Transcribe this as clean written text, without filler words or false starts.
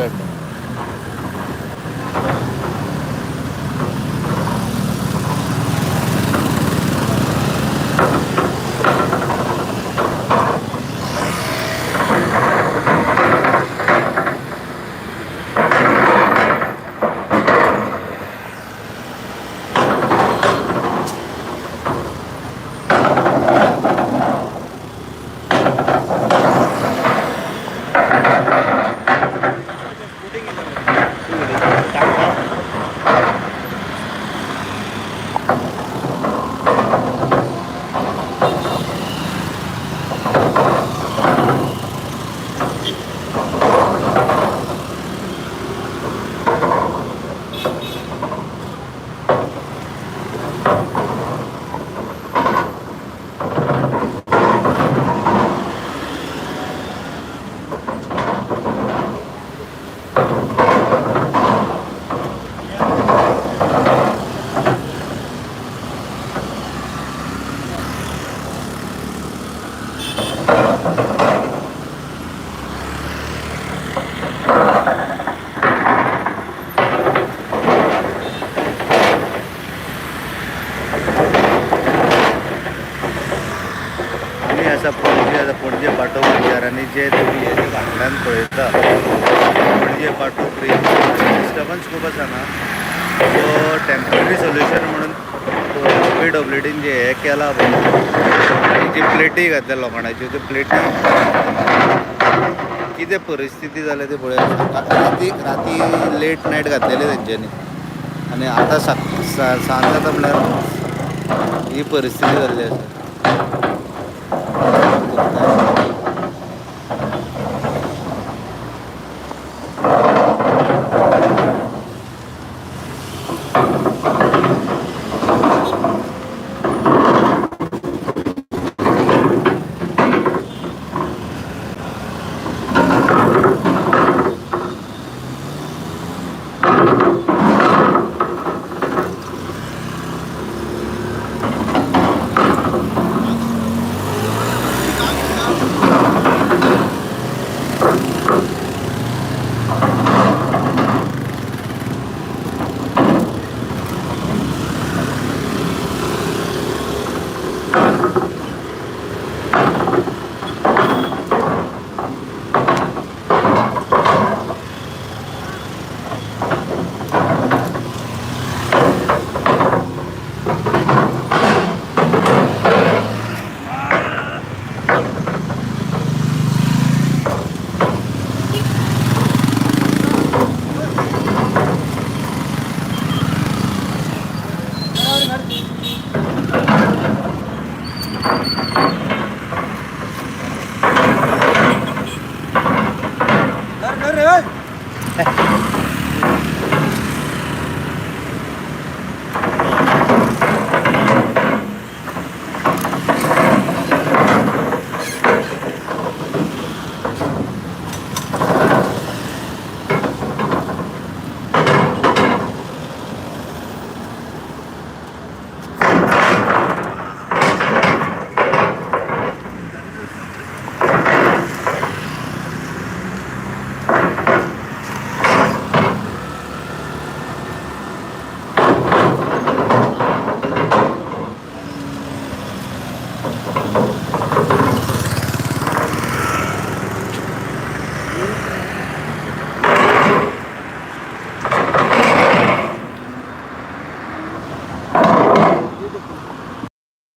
कळटा. पणजे पाठो विचारांनी जे तुम्ही हे फाटल्यान पळयता पणजे पाठो ब्रिज डिस्टर्बन्स खूब आसा ना, सो टेम्पररी सोल्युशन म्हणून PWDन जे हे केला जी प्लेटी घातल्या लोखंडाच्यो त्यो प्लेटी कितें परिस्थिती जाल्या ती पळय. राती लेट नायट घातलेली तेंच्यांनी आनी आतां सांज जाता म्हणल्यार ही परिस्थिती जाल्ली आसा.